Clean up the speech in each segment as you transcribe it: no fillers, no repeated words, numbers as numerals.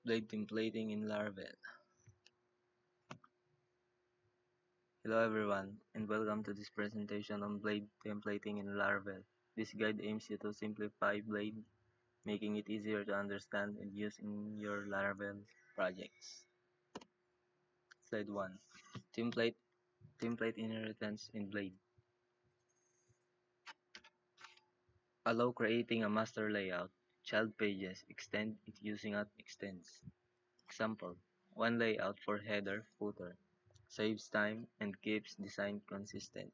Blade templating in Laravel. Hello everyone, and welcome to this presentation on Blade templating in Laravel. This guide aims you to simplify Blade, making it easier to understand and use in your Laravel projects. Slide 1. Template inheritance in Blade. Allow creating a master layout, child pages, extend it using extends. Example, one layout for header, footer. Saves time and keeps design consistent.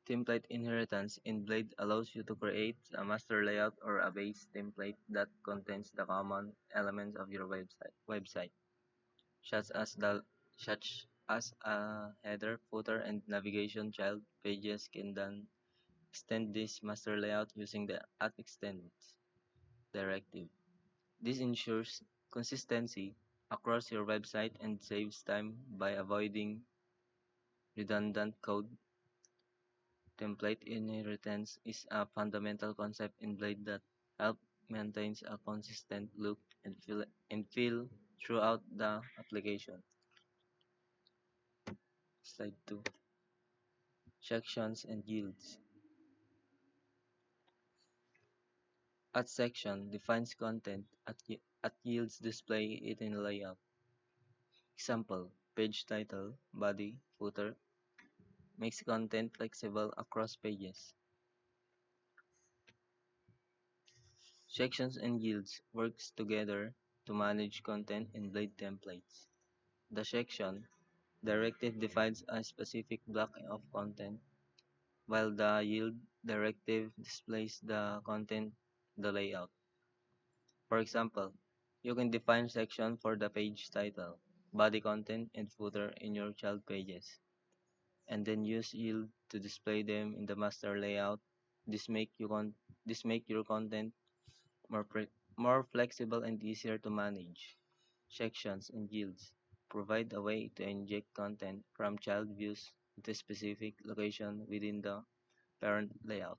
Template inheritance in Blade allows you to create a master layout or a base template that contains the common elements of your website, such as a header, footer, and navigation. Child pages can then extend this master layout using the @extend directive. This ensures consistency across your website and saves time by avoiding redundant code. Template inheritance is a fundamental concept in Blade that helps maintain a consistent look and feel throughout the application. Slide 2. Sections and yields. @section defines content, @yields display it in layout. Example, page title, body, footer, makes content flexible across pages. Sections and yields works together to manage content in Blade templates. The section directive defines a specific block of content, while the yield directive displays the content, the layout. For example, you can define section for the page title, body content, and footer in your child pages, and then use yield to display them in the master layout. This make you con- this make your content more flexible and easier to manage. Sections and yields provide a way to inject content from child views into a specific location within the parent layout.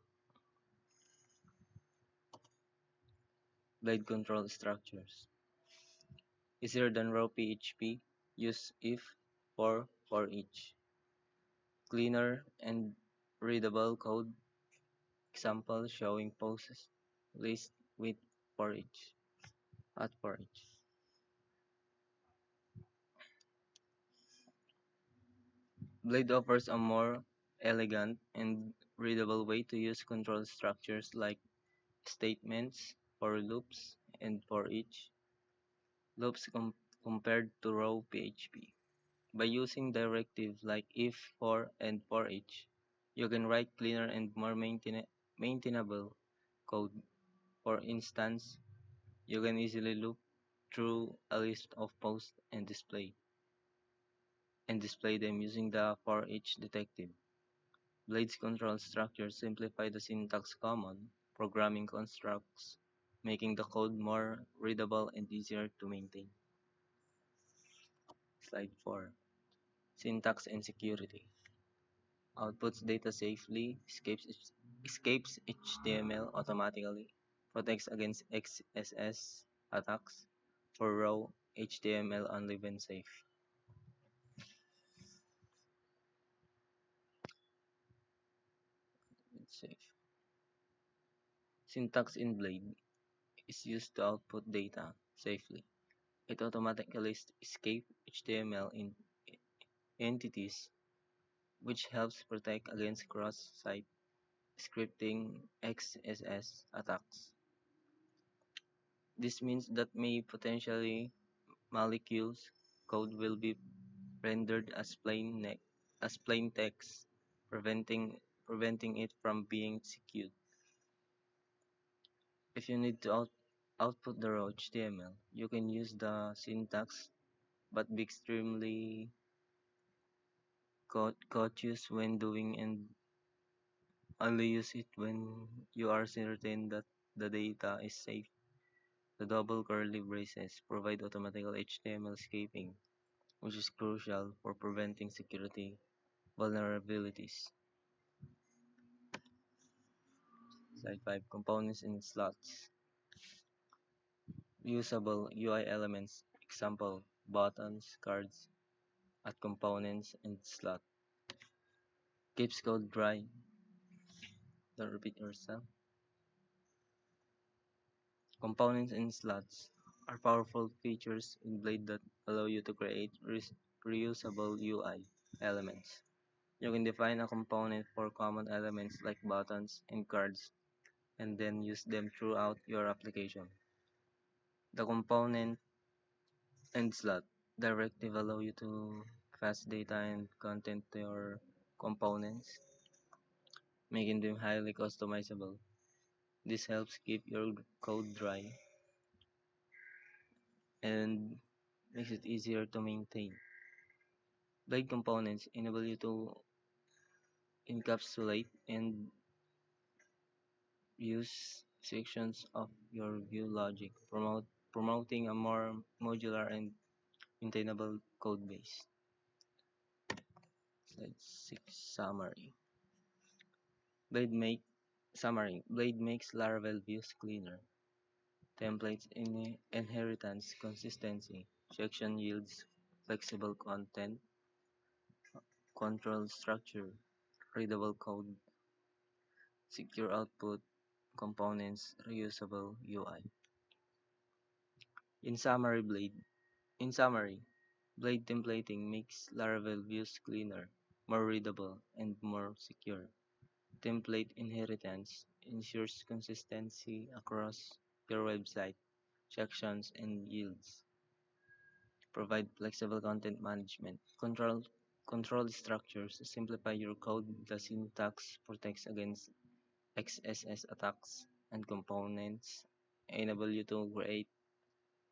Blade control structures. Easier than raw PHP. Use if for each. Cleaner and readable code. Example showing posts list with for each. At for each. Blade offers a more elegant and readable way to use control structures like statements, for loops, and for each loops compared to raw PHP. By using directives like if, for, and for each, you can write cleaner and more maintainable code. For instance, you can easily loop through a list of posts and display them using the for each detective. Blade's control structures simplify the syntax common programming constructs, making the code more readable and easier to maintain. Slide 4. Syntax and security. Outputs data safely, escapes HTML automatically, protects against XSS attacks. For raw HTML only when safe. Syntax in Blade is used to output data safely. It automatically escapes HTML entities, which helps protect against cross-site scripting XSS attacks. This means that may potentially molecules code will be rendered as plain text, preventing it from being executed. If you need to output the raw HTML, you can use the syntax, but be extremely cautious when doing and only use it when you are certain that the data is safe. The double curly braces provide automatic HTML escaping, which is crucial for preventing security vulnerabilities. Slide 5. Components in slots. Usable UI elements. Example, buttons, cards, add components and slot. Keeps code dry. Don't repeat yourself. Components and slots are powerful features in Blade that allow you to create reusable UI elements. You can define a component for common elements like buttons and cards and then use them throughout your application. The component and slot directive allow you to pass data and content to your components, making them highly customizable. This helps keep your code dry and makes it easier to maintain. Blade components enable you to encapsulate and use sections of your view logic, promoting a more modular and maintainable code base. Slide 6 summary. Blade make Summary. Blade makes Laravel views cleaner. Templates in inheritance consistency. Section yields flexible content, control structure, readable code, secure output, components, reusable UI. In summary, Blade templating makes Laravel views cleaner, more readable, and more secure. Template inheritance ensures consistency across your website, sections, and yields. Provide flexible content management. Control structures simplify your code. The syntax protects against XSS attacks, and components enable you to create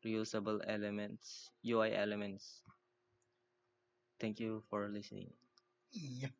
reusable UI elements. Thank you for listening. Yeah.